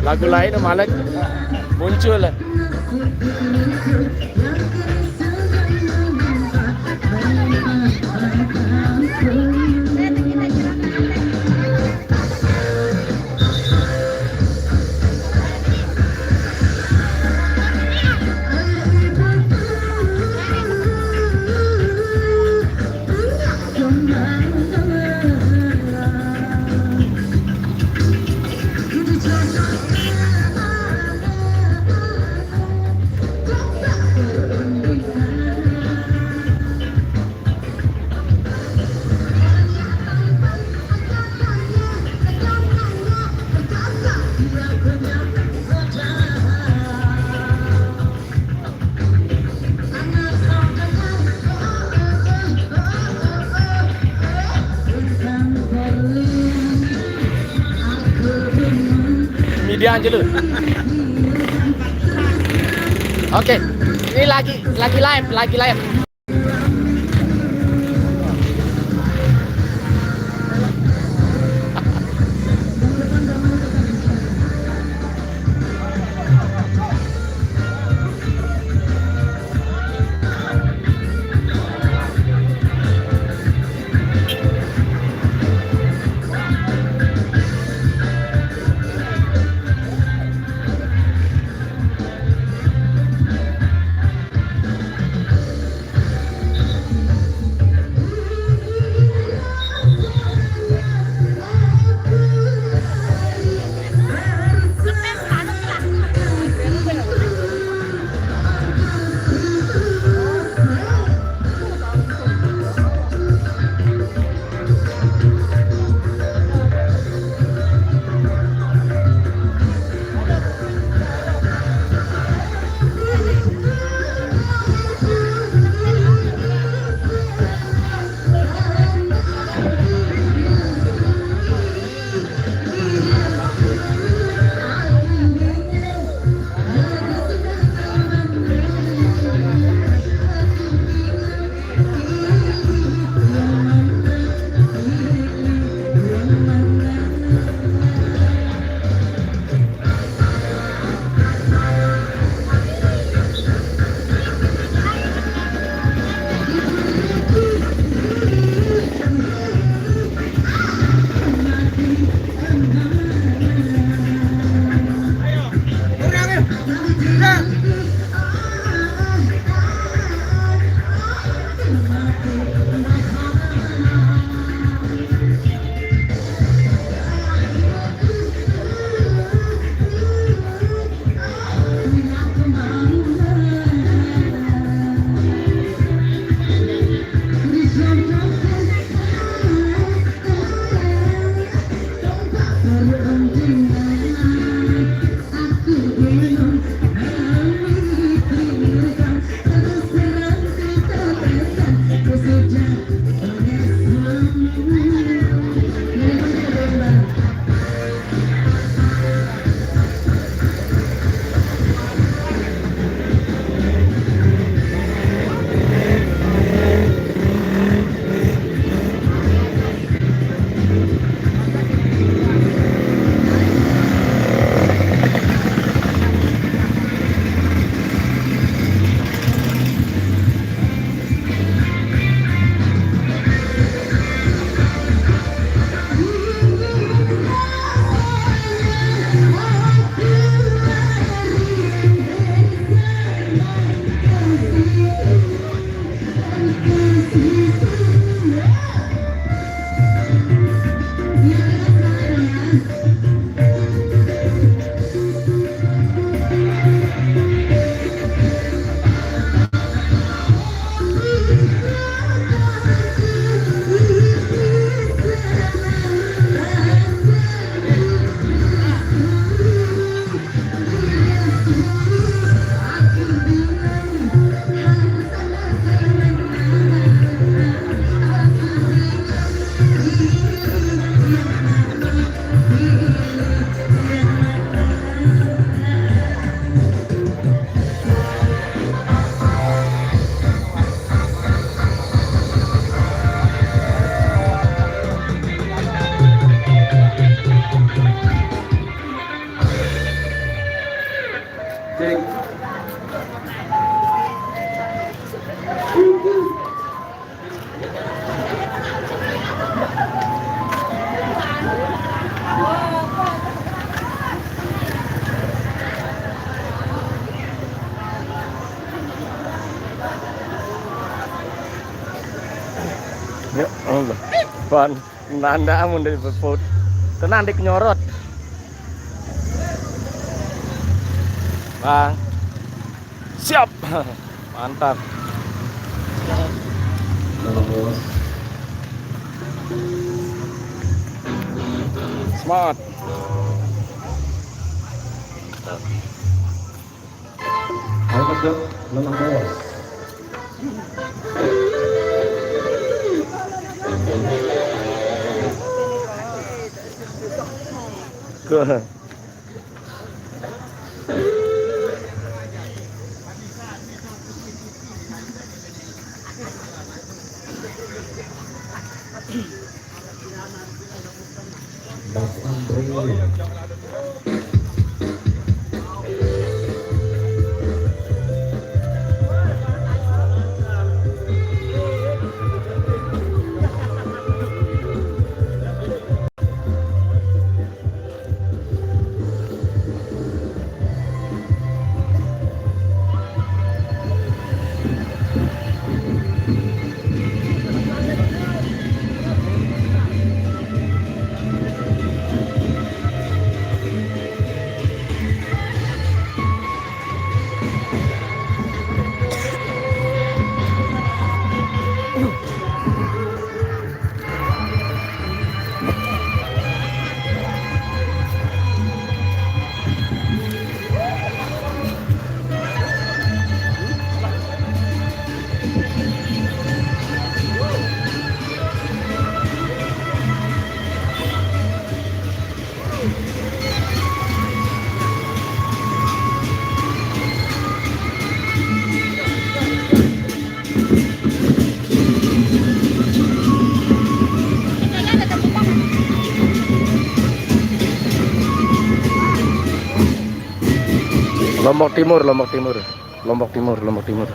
lagu lain malah muncul. Media aja lu. Oke, ini lagi live. Ya Allah. Ban nanda amun dari berput. Tenan dik nyorot. Bang. Siap. Mantap. Smart. Ayo Mas Dok, lemah bos. Ke. Mas Andre. Lombok Timur, Lombok Timur, Lombok Timur, Lombok Timur.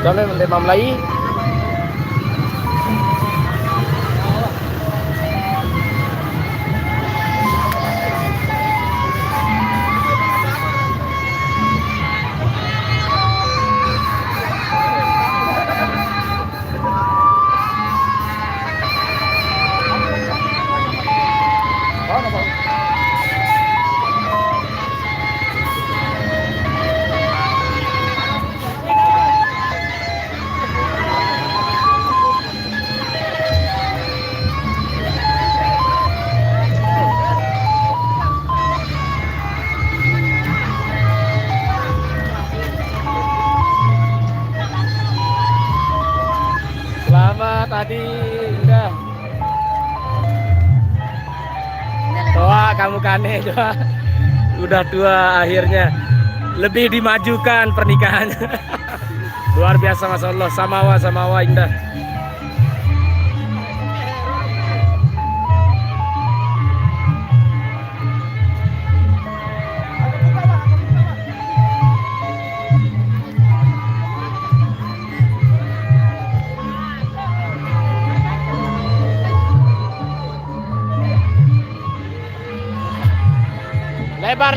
Kami Lima Melayu. jadi indah. Toa kamu kane coba. Udah tua akhirnya. Lebih dimajukan pernikahannya. Luar biasa Masya Allah. Samawa indah. Lebar.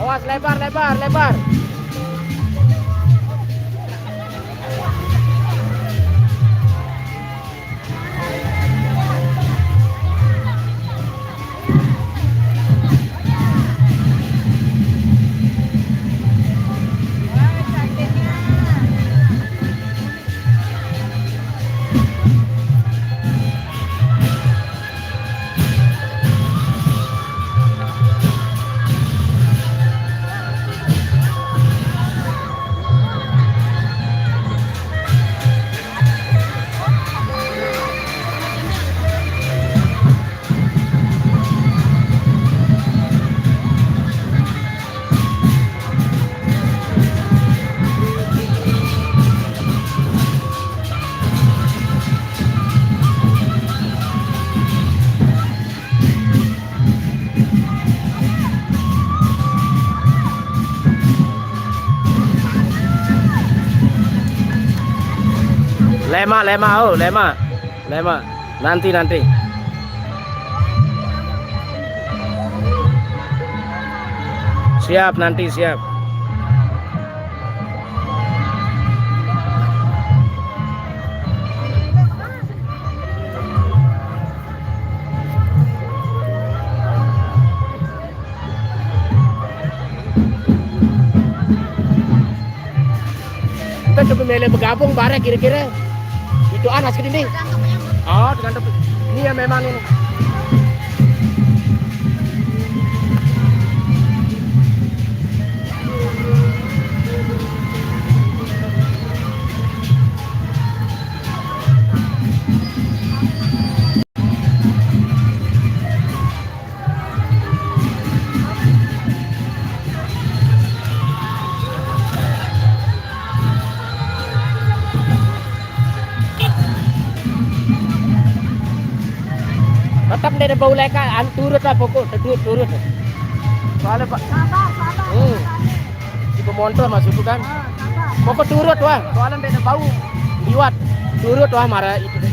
Awas lebar. Lema. Nanti. Siap. Kita coba mele bergabung bareng kira-kira. Itu anas ke dinding. Oh, dengan tepi. Ini ya memang ini. Tetap dari bau leka, turut lah pokok, turut. Soalnya Pak. Sabar. Si pemotor masuk itu kan. Pokok turut wah, soalnya dari bau liwat. Turut wah marah itu deh.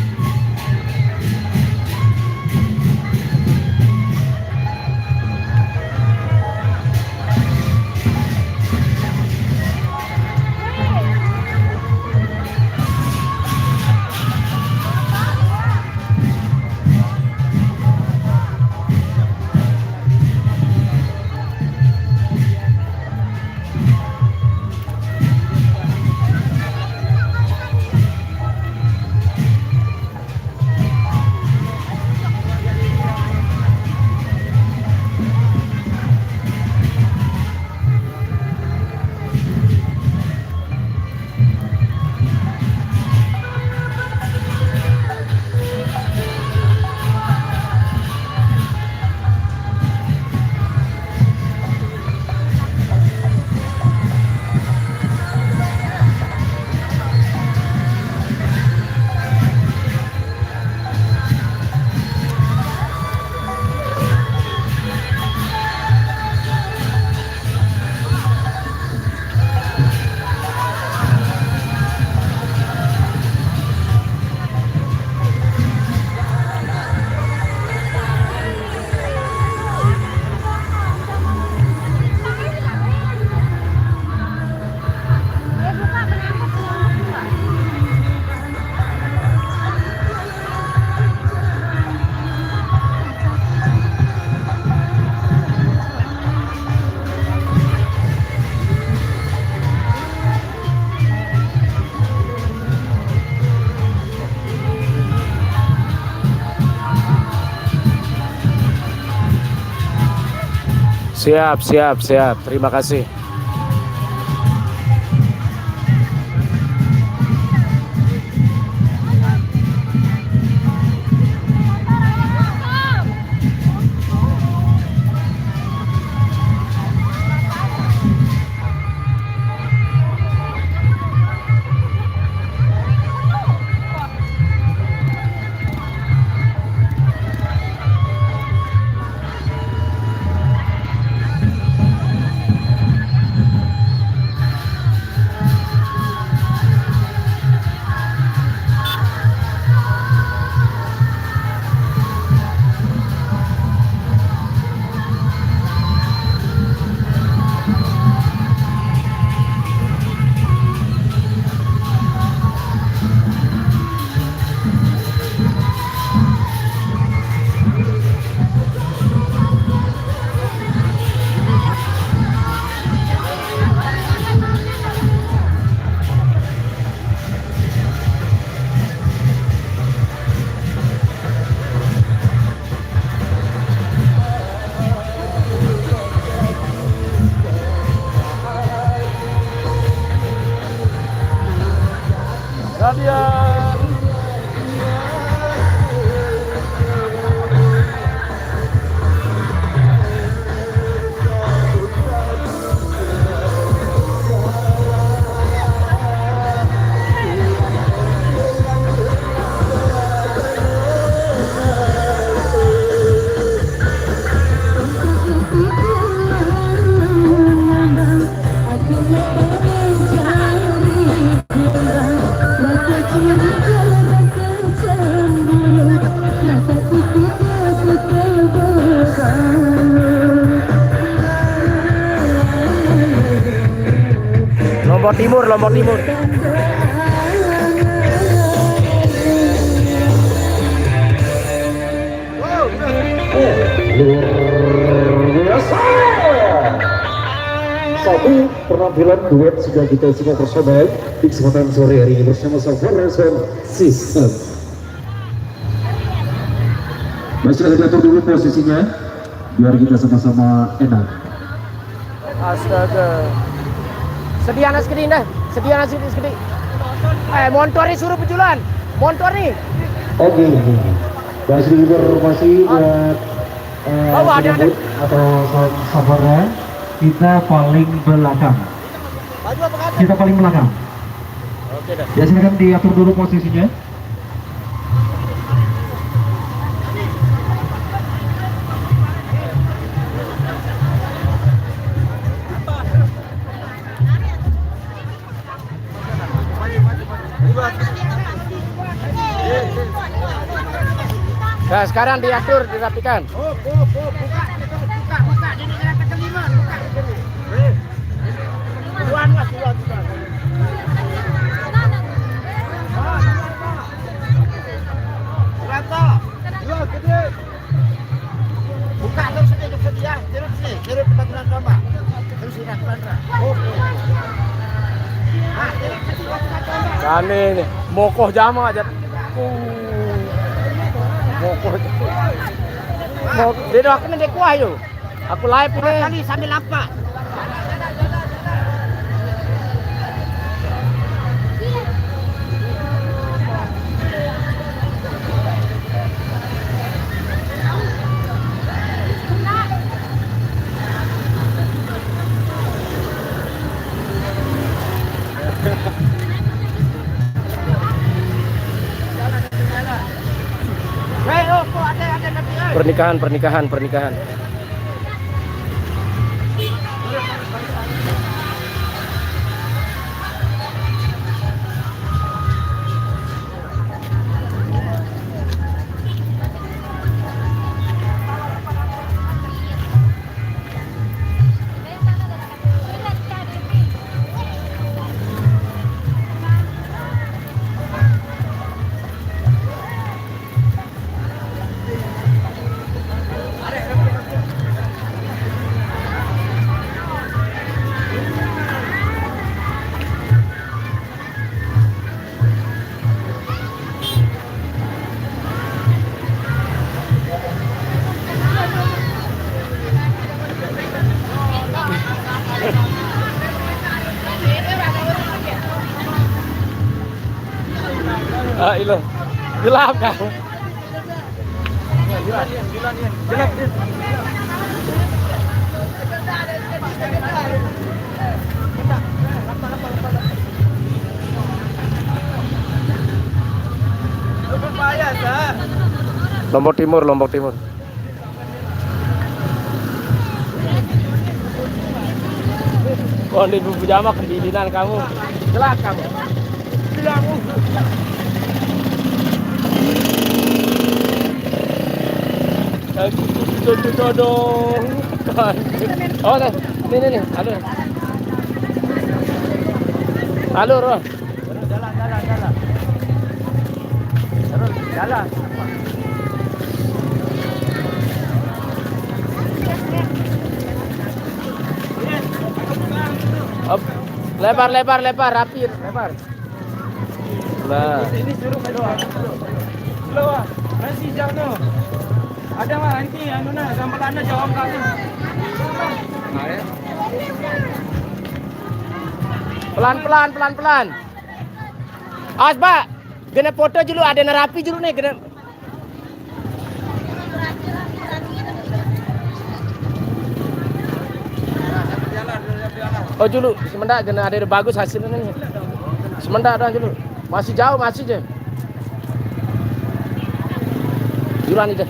Siap, siap, siap. Terima kasih. Lombok Timur, Lombok Timur. Luar biasa. Satu penampilan duet sudah kita simak bersama di kesempatan sore hari ini bersama Savara Sound System. Masih ada diatur dulu posisinya biar kita sama-sama enak. Astaga. Sedia nasi kedi dah. Sedia nasi kedi. Montor ni suruh pejulan. Montor ni. Oke. Masih informasi buat ada. atau Savara, kita paling belakang. Baju apa kata? Kita paling belakang. Oke dah. Ya silakan diatur dulu posisinya. Nah, sekarang diatur, dirapikan. Buka. Ini kata kelima, buka. Tuan. Berapa? Dua gede. Buka terus sedia. Terus tempat sama. Terus ini Kane nih, mokoh jama aja. Mokoh. Dia aku nanti kuah yo. Aku live ini kali sambil apa? Pernikahan. Ah, ilo. Gelap kan? Gelap. Lombok Timur, Lombok Timur. Oh, di pujama kedinginan kamu. Gelap kamu. Kamu. Dong. Oh, nih. Alur. Alur. Jalan. Terus jalan. Up. Lebar, rapi, lebar. Nah. Ini suruh kedua. Loh, masih jauh no. Ada mah nanti anu na, gambaran jawab kamu. Pelan. Awas, Pak. Gena foto dulu, ada nerapi dulu nih, gena. Oh dulu, sementara gena ada bagus hasilnya nih. Sementara dulu. Masih jauh, masih je. Jualan itu.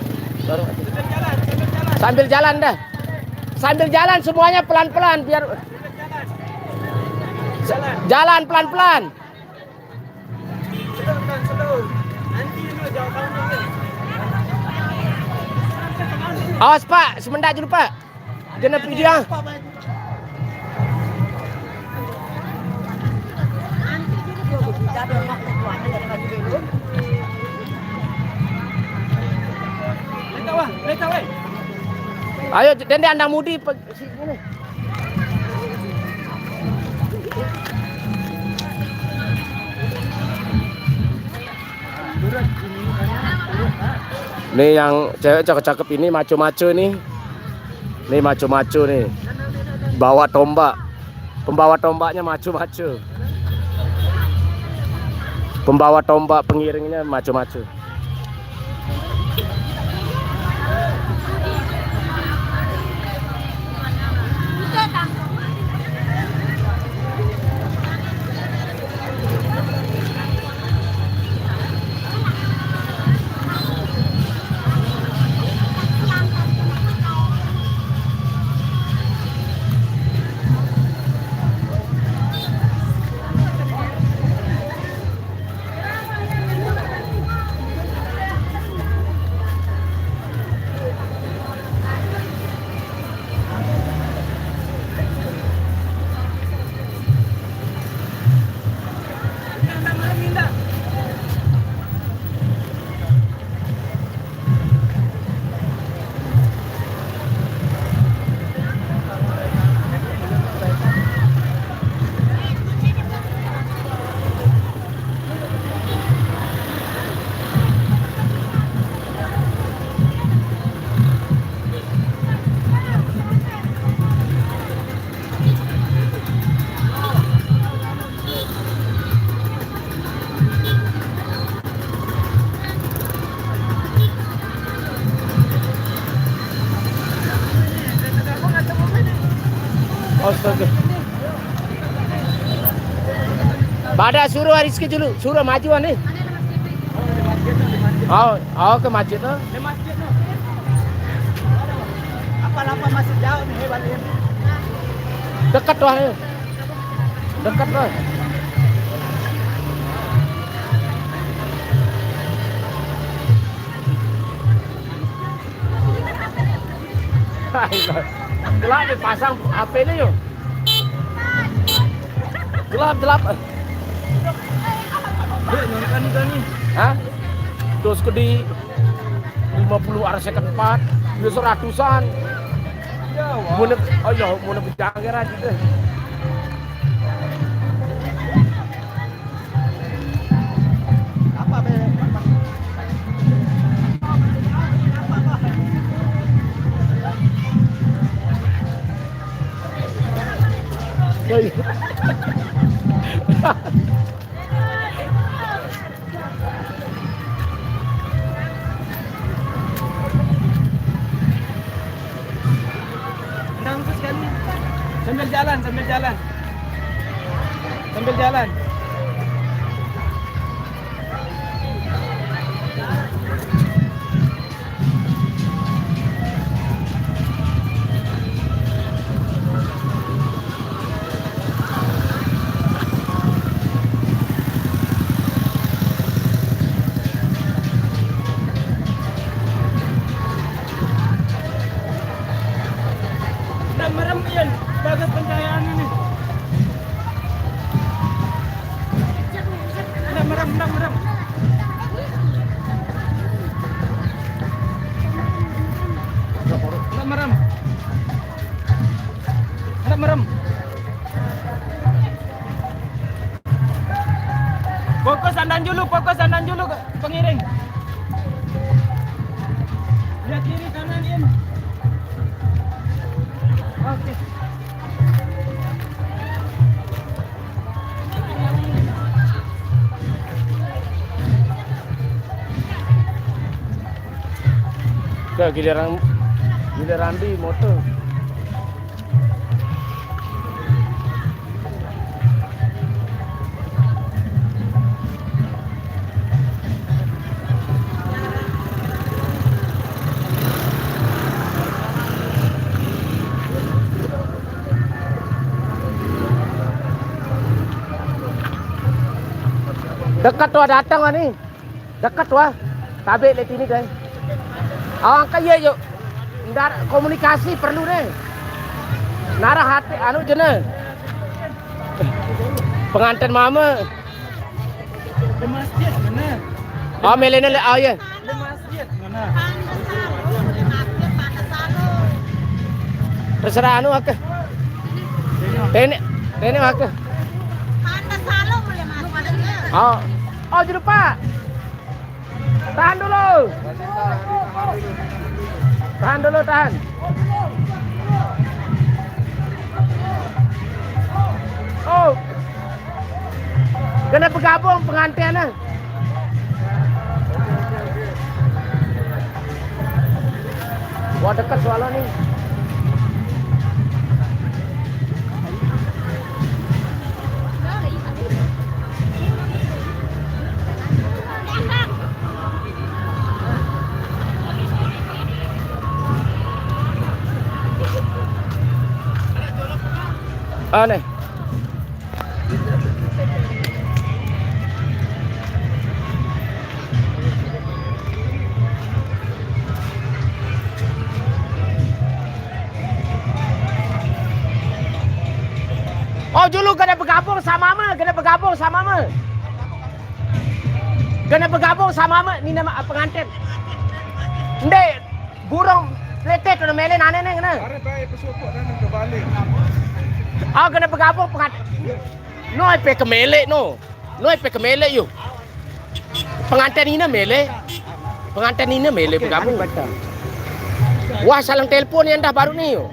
Sambil jalan dah. Sambil jalan semuanya pelan-pelan biar jalan pelan-pelan. Awas Pak, semendak dulu Pak. Genep video. Ayo, Dende anda mudi sini. Nih yang cewek cakep-cakep ini maco-maco nih. Nih maco-maco nih. Bawa tombak. Pembawa tombaknya maco-maco. Pembawa tombak pengiringnya maco-maco. Astaga. Pada suruh Rizky dulu, suruh maju nih. Oh ke masjid tuh. Ke masjid tuh. Apa masih jauh nih hebatnya. Dekat tuh. Dekat tuh. Gelap dipasang HP-nya yuk. Gelap. Hah? Terus ke di 50 arah second 4, di seratusan. Oh iya, mau nebut jangkir aja deh. Apa be? jalan, sambil jalan. Merem yan, bagus pencahayaan ini. Merem. Fokus andan dulu pengiring. Lihat kiri kanan in. Oke. Giliran di motor. Dekat tuh datang wah nih. Dekat wah. Tabe lihat ini guys. Awang kaya yuk. Ndar komunikasi perlu nih. Narah hati anu jene. Pengantin mama. Di masjid mana? Oh melene le oh ya. Di masjid mana? Terserah anu akeh. Ini akeh. Oh jadi Pak. Tahan dulu. Tahan. Oh. Kena bergabung pengantinnya. Wah dekat soalnya nih. Aneh. Oh dulu kena bergabung sama mama, ni nama pengantin. Ndek, burung letet udah mele nane neng kena. Are baik pesopok dan kebalik. Oh kena bergabung pengantin. No ipe kemele yuk. Pengantin ini mele bergabung. Wah saling telepon yang dah baru nih yuk.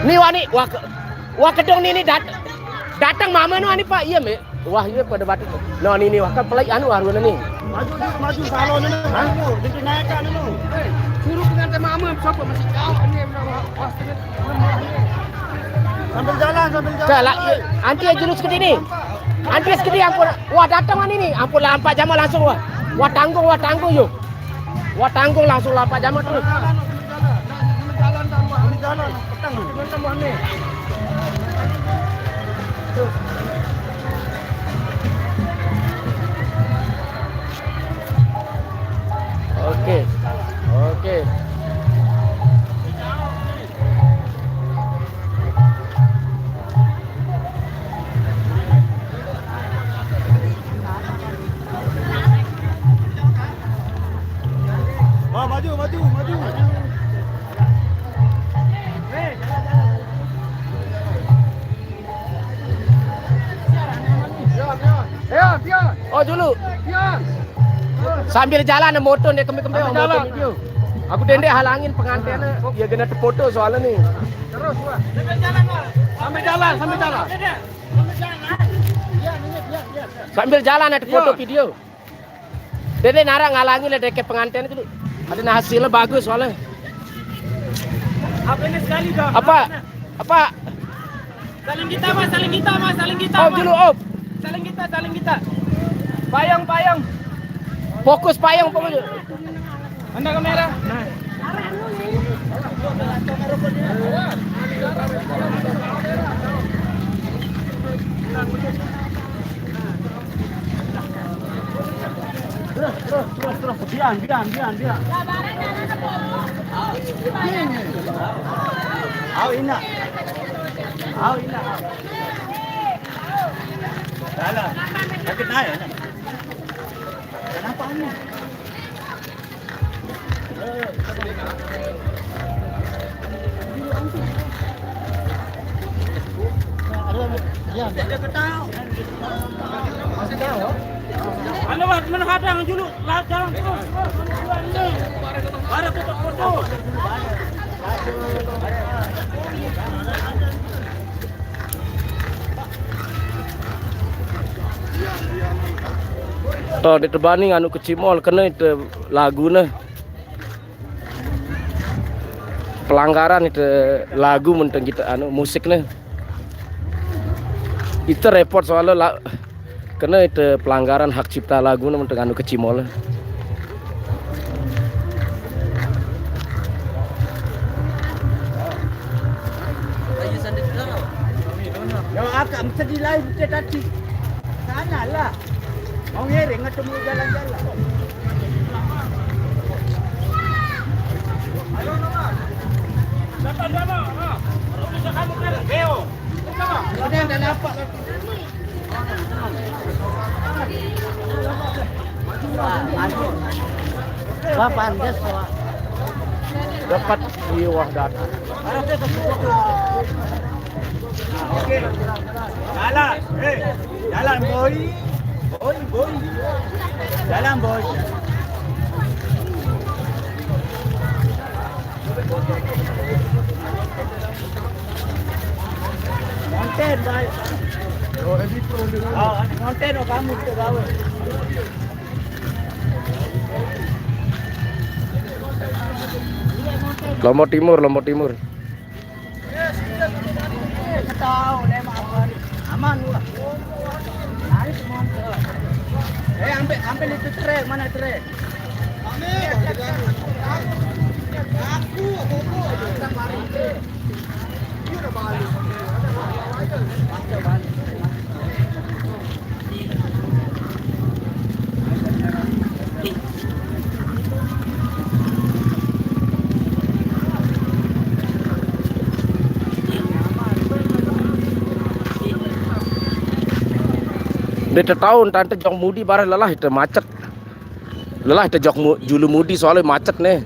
Ni wani wah kedong ni datang mama nu ani Pak iya me wah iya pada batu no ni wah kan pelai anu aruna ni maju salon ni dinti naikkan nu suruh pengantin mama siapa masih jauh ni sambil jalan kalah anti jurus ke sini anti sekali ampun wah datang ani ni ampun lah 4 jam langsung wah tanggung yuk wah tanggung langsung lah 4 jam terus jalan petang tambah ni. Okey. Maju. Oh dulu. Sambil jalan ada motor dia kembe motor video. Aku dendek halangin pengantinnya. Ya kena foto soalnya nih. Terus, Wak. Sambil jalan. Sambil jalan ada foto video. Dede nara ngalangin ada ke pengantin itu. Ada hasilnya bagus soalnya. Apa ini sekali dong? Apa? Saling kita mas. Oh dulu om. Saling kita. Payang. Fokus payung pokoknya. Anda kamera. Terus. Biar. Au ina. Salah. Sakit naik. Kenapa ini? Ano ba? Mana kadang dulu. Jalan terus. Ada foto. Toh di tebani anu kecimol kena itu lagu pelanggaran itu lagu menteng kita anu musik itu report soalnya kena itu pelanggaran hak cipta lagu menteng anu kecimol. Yo agak mesti di live tadi. Sana lah. Mau ngiring ketemu jalan-jalan. Ayo nama. Dapat nama. Bisa kamu kan Beo. Ada yang dapat. Pandes Pak. Dapat jiwa data. Oke. Jalan. Jalan boy. Boy. Jalan boy. Konten boy. Oh, konten kamu itu gawe. Lombok Timur. Tahu lema apa? Aman lah. Hari semua. Ambil itu trek, mana trek? Aku. Udah balik. Beta tahun tante jok mudi barang lelah itu macet. Lelah itu jok julu mudi soalnya macet nih.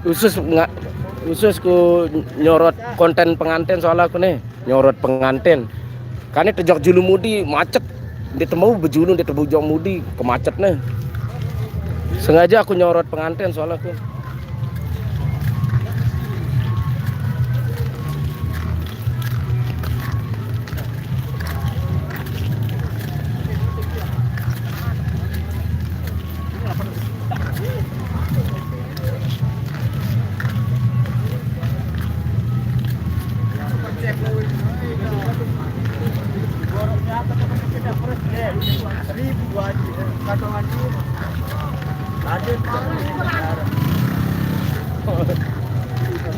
Khusus ku nyorot konten pengantin soalnya aku nih nyorot pengantin. Karena itu jok julu mudi macet. Dia mau bejulu dia jok mudi kemacet nih. Sengaja aku nyorot pengantin soalnya aku.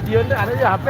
Video itu ada di HP.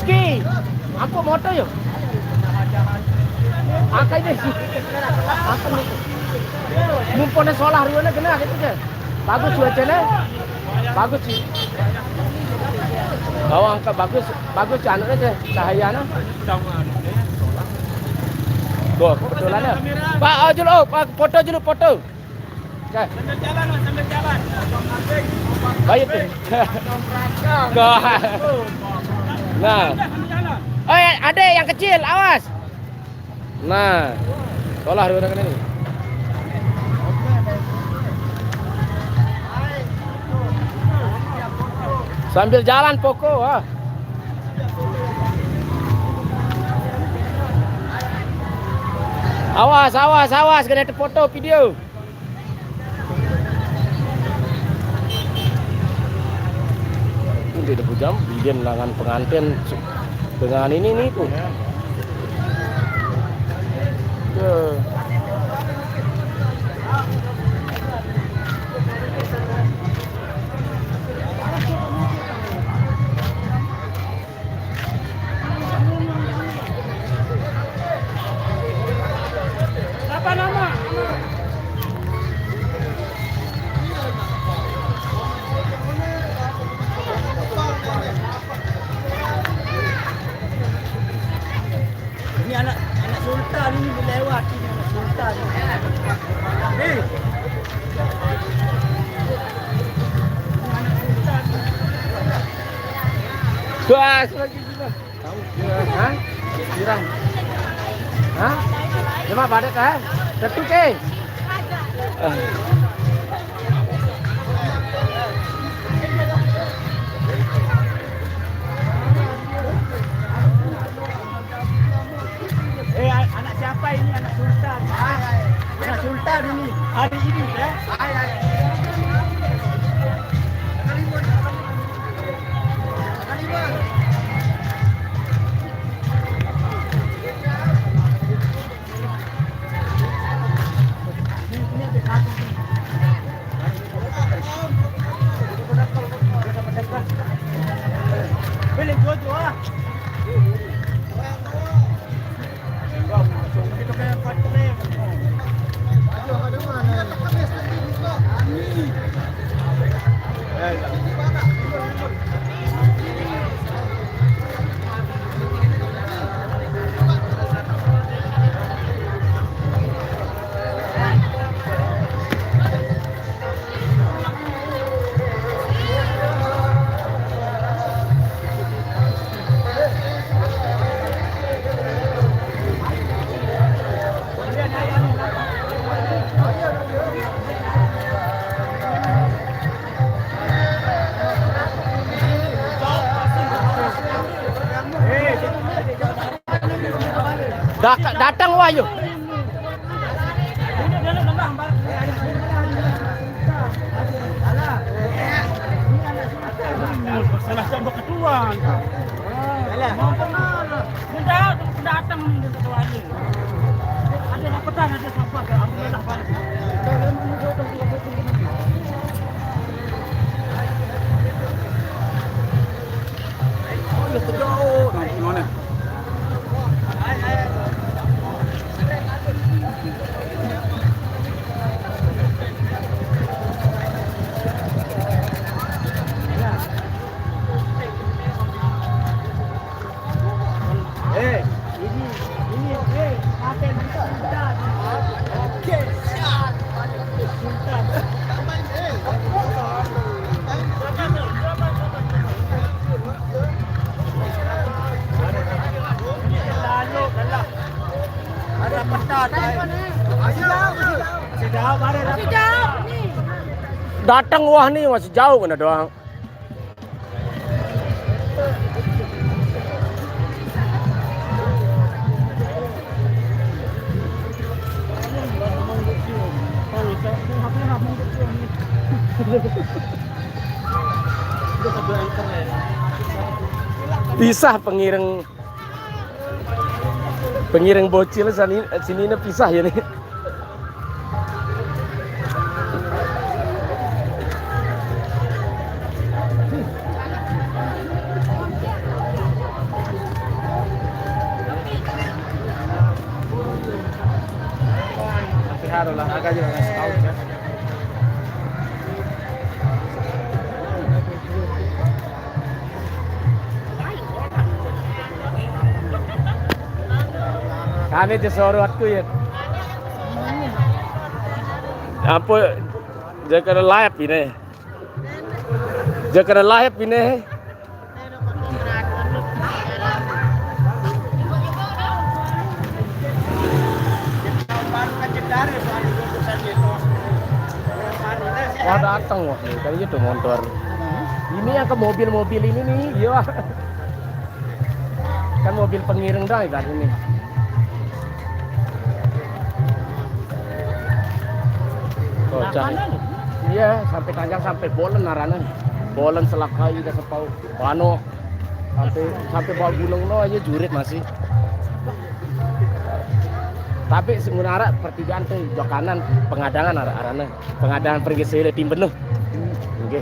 Ski, aku motor yuk. Angka ini. Angka ini. Mumpone solar ruana kena gitu je. Bagus cuacanya. Bagus sih. Oh, angka bagus. Bagus anu aja cahayanya. Tuh, kebetulannya. Pak, Pak, foto dulu, foto. Okay. Sambil jalan. Baik tuh. Nah. Oh ya, ada yang kecil, awas. Nah, tolak dulu kan ini. Sambil jalan pokok, ah. Awas, kena foto video. Ini udah jam, bikin dengan pengantin dengan ini nih tuh. Apa nama? Ini anak sultan ini lewat ini anak sultan. Hei. Gas lagi juga. Tahu hah? Kirang. Hah? Cuma badet ah. Tetu ke? Anak siapa ini? Anak sultan. Anak sultan ini. Hari ini ya. Boleh jodoh ah. Datang Wahyu. Salah sama ketuan. Mau kemana? Datang ketuan ini. Ada rapetan, ada siapa? Alhamdulillah balik. Oh, ya terjauh. Gimana? Datang wah nih masih jauh mana doang. Pisah pengiring bocil sini pisah ya nih. ada olahraga juga nggak setahun ya. Kami disorotku ya. Apa jangan live ini. Jangan live ini. Wah datang wah, kayaknya tuh motor. Ini yang ke mobil-mobil ini nih, iya. Kan mobil pengiring dah kan ini. Oh, iya, sampai Tanjang sampai Bolen naranan. Bolen Selakai dah sepau. Wano sampai bawah gunung no aja jurit masih. Tapi sebenarnya pertigaan tuh jok kanan pengadangan arahnya. Pengadangan pergi sele tim benuh. Nggih.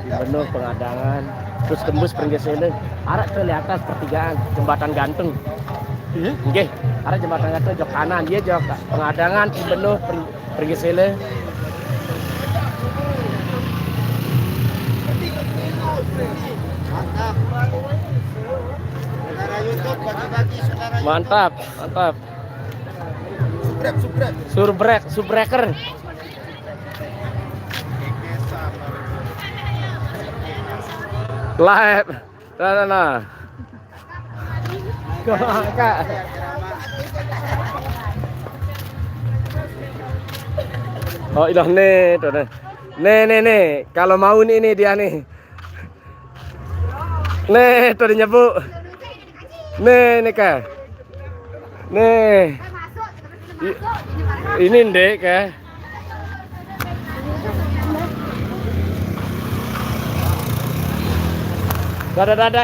Tim benuh pengadangan terus tembus pergi sele. Arah ke atas pertigaan jembatan gantung. Nggih. Arah jembatan gantung jok kanan dia jok pengadangan tim benuh pergi sele. Mantap, mantap. Surbreaker. Live. Nah. Kak. Oh, ilah nih, tuh nih. Nih. Kalau mau nih dia nih. Nih, tuh dia nyebu. Nih, Kak. Nih. Ini ndek ya. Dada.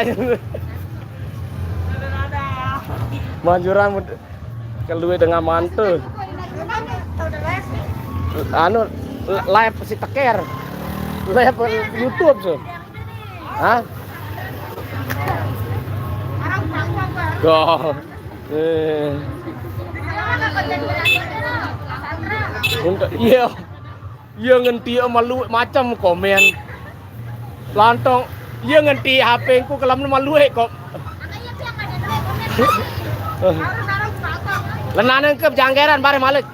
Maju rambut keluar dengan mantul. Anu live si teker. Live YouTube so. Hah? Go. Iya ngenti malu macam komen lantong iya ngenti HP ku kelam malu kok lenanan ke janggeran bare malik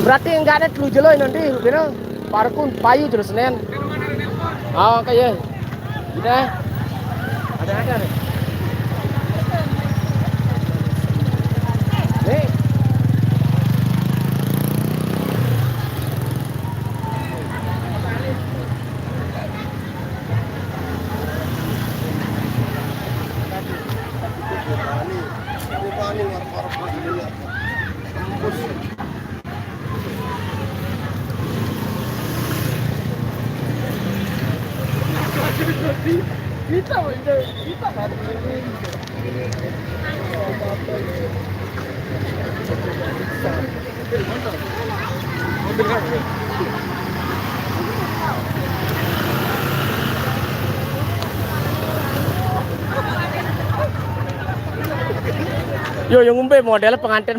Berarti enggak ada telu jelo nanti, bener? Parkun payu terus Senin. Oh, kayak udah. Ada nih. Nih. Yo, yang ngumpe model pengantin.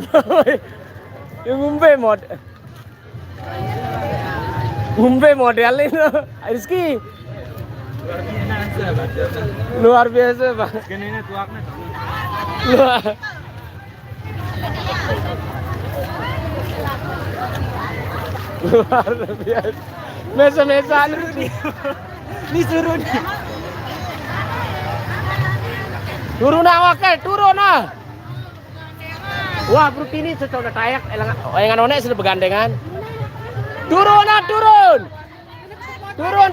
Yang ngumpe model itu. Rizky. Luar biasa, Pak. Luar. Luar biasa. Mesa-mesa ini suruh nih. Turun awak, turun ah. Wah, bro ini secoba tayak elangan onek sudah bergandengan. Turun ah, turun. Turun.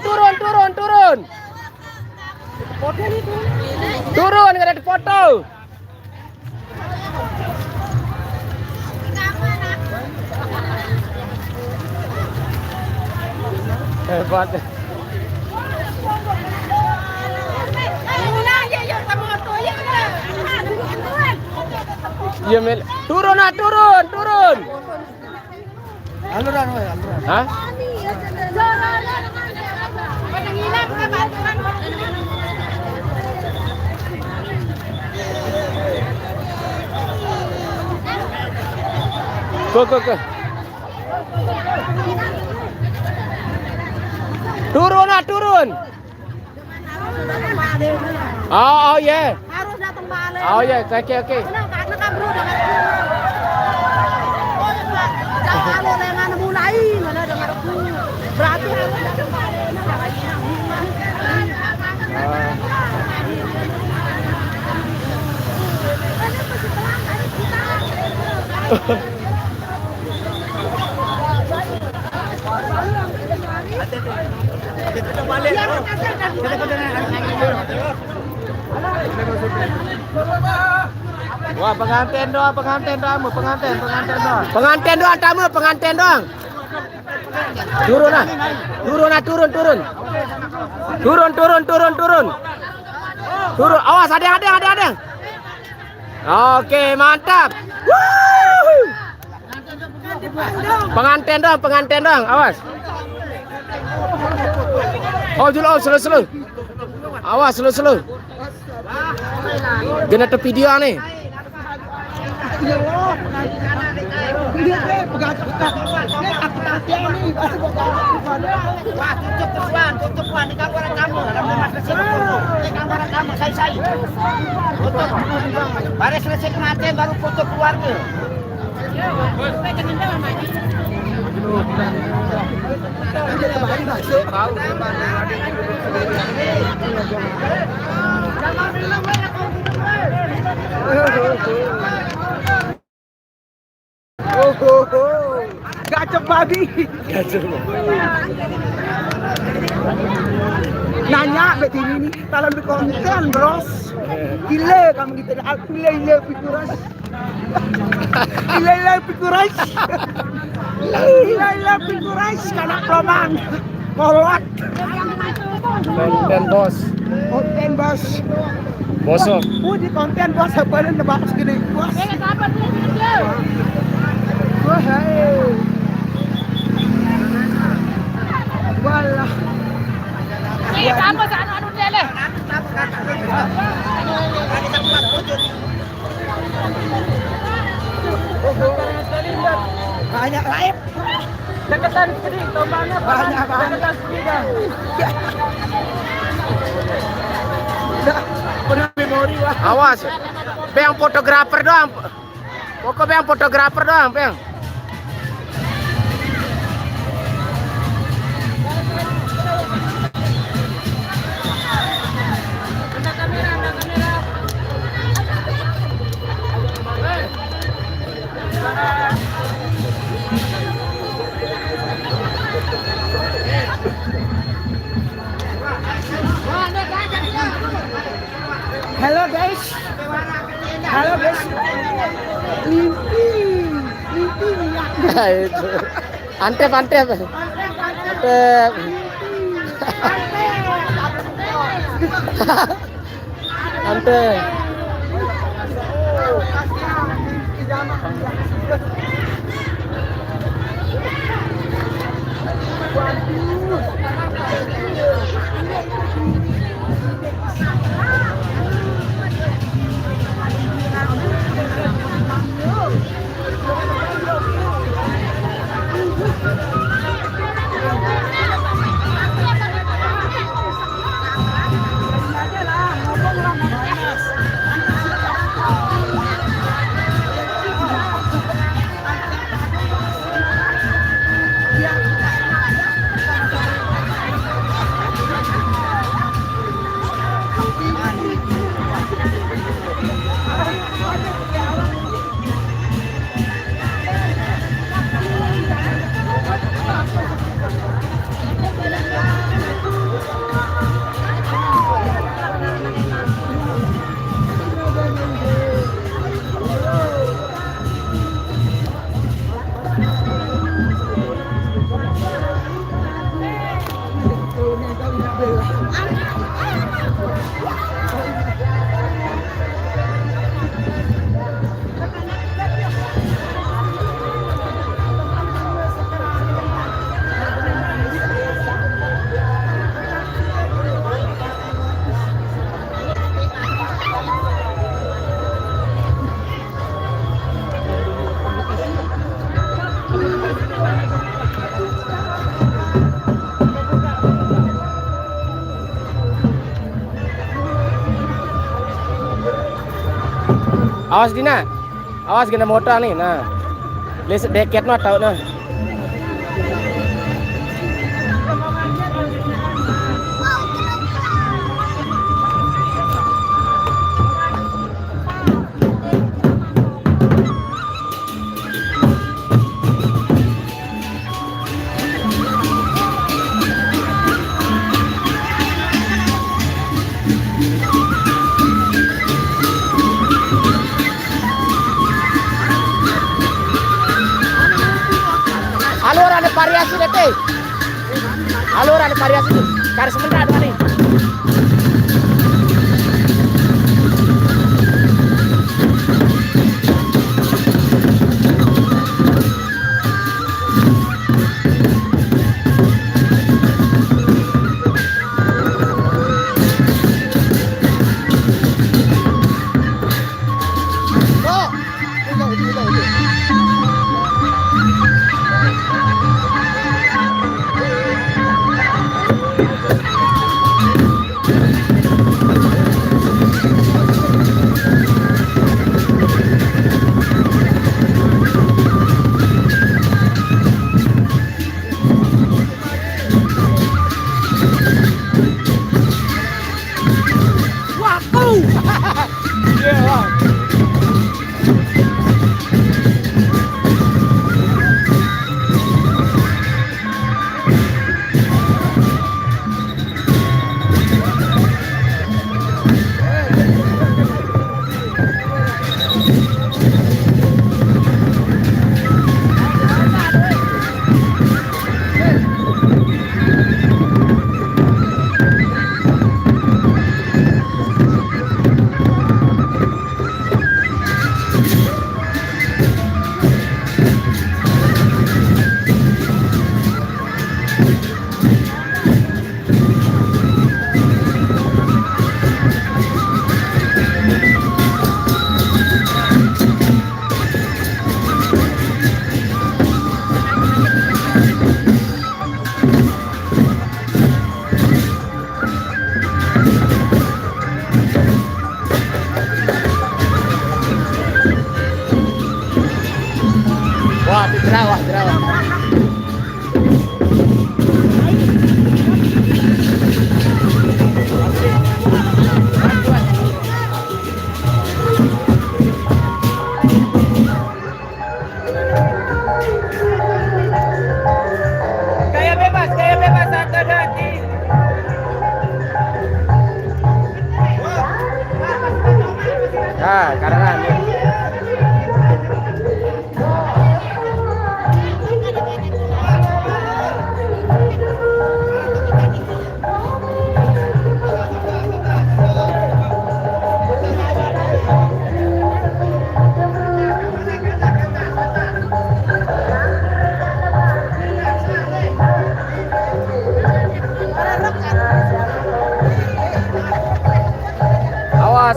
Turun, nggak ada di foto. Hebat. Iya Mel, turun. Aluran. Hah? Go. Turun. Oh ya. Harus datang balik. Oh ya, oke. Karena bro kalau dengan mulai mana dengarku. Berarti harus datang balik. Wah, pengantin doang. Pengantin doang. Turun. Turun. Awas, ada. Oke, mantap. Wuh. Pengantin doang. Awas. Oh, slow. Awas, slow. Gena tepi dia nih. Baru selesai kematian baru foto keluarga. Gacor babi. Nanya betul ini kalau di konten bros. Gila kamu gitu. Aku gila pikuras. Gila pikuras karena proman. Kolot. Konten bos. Bosok. Di konten bos apa nih nebak segini bos. Wahai. Walah. Kamu sana dele. Banyak lain. Deketan sedikit, tombaknya Banyak. deketan sedikit. Pernah memori wah. Awas. Bang fotografer doang. Pokoknya bang fotografer doang, bang. Halo guys. Mimpi Itu. Antep. Antep. santai. Awas Dina, awas kena motor nih. Nah, les deket mah tahu nah. Alur ada variasi dete. Alur ada variasi. Kar sebentar ada nih. Wah, di Jerawat.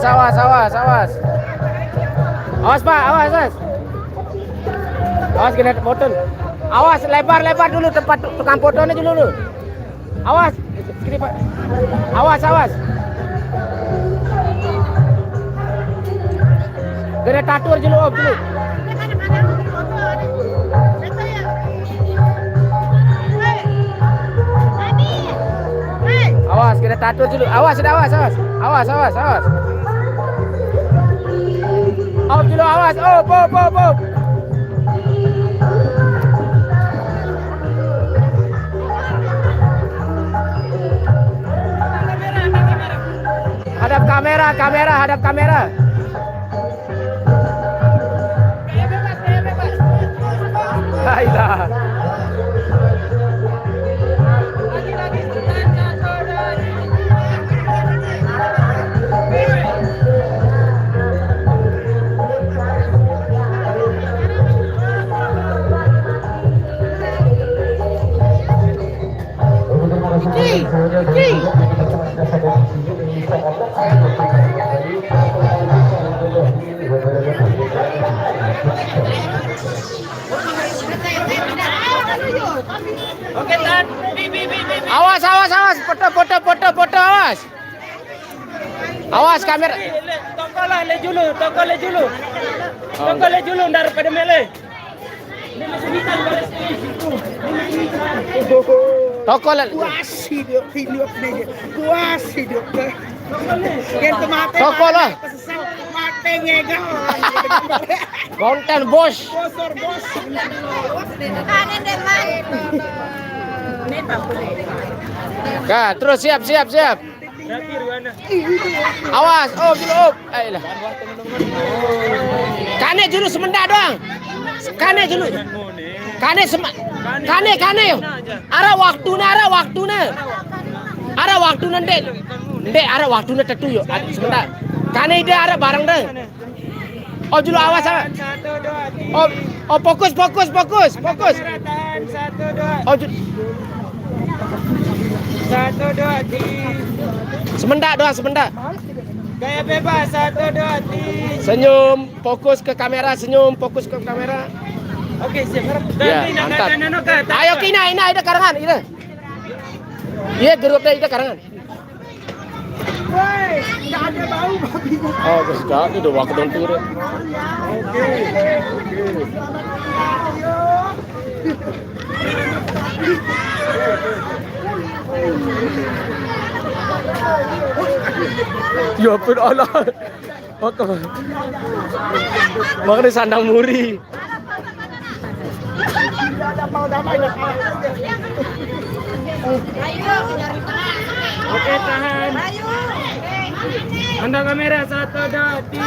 awas, awas, awas. Awas Pak, awas, awas. Awas kena botol. Awas, lebar dulu tempat tukang fotonya dulu. Awas, sini Pak. Awas, awas. Kena tatur dulu, Om, dulu. Awas, kena tatur dulu. Awas, awas, awas. Awas, awas, awas. Om dulu, awas. Op. Hadap kamera, hadap kamera. Baiklah. Oke, Tan. Awas, foto, awas. Awas kamera. Toko le dulu. Daripada mele. Toko le. Kuasi dia, hidup dia. Kuasi dia. Yang kematian. Toko lah. Kesesal mati ngegang. Konten bos. Bosor bos. Kak, terus siap. Awas, dulu. Ayolah. Kane dulu semendak doang. Kane dulu. Kane. Arah waktuna, Dek, arah waktuna tentu yo. Sebentar. Kane ide arah barang deh. Dulu awas. Fokus. Dulu. Satu, dua, tiga. Semendak. Gaya bebas, 1, 2, 3. Senyum, fokus ke kamera. Oke, siap. Ya, mantap. Ayo kina, ida karangan, ida. Iya, grupnya ida karangan. Woi, tidak ada bau babinya. Sekali udah waktu dong turun. Ya pun Allah. Makanya sandang muri. Tidak ada mau damai. Oke, tahan. Pandang kamera, 1, 2, 3.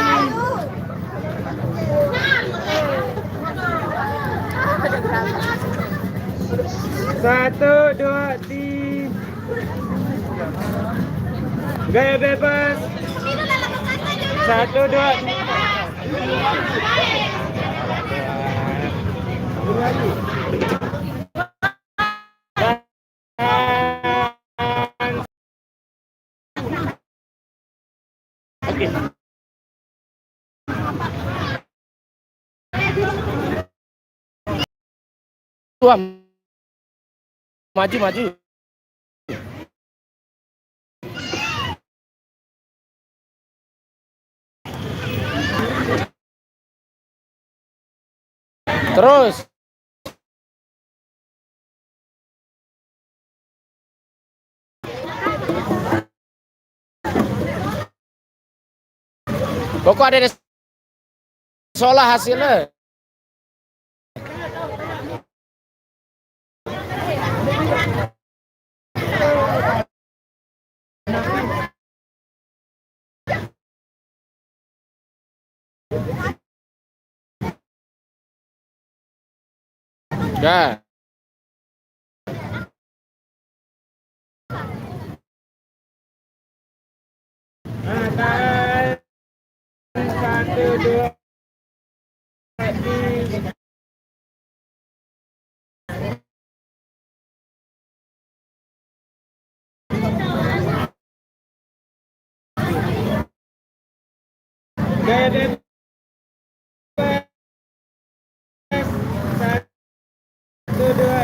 Satu, dua, tiga. Gaya bebas. 1, 2, 3. Tuan, maju. Terus. Pokok ada solah hasilnya. Dah. Tahan. 1, 2, 3. Gaya bebek. Satu, dua.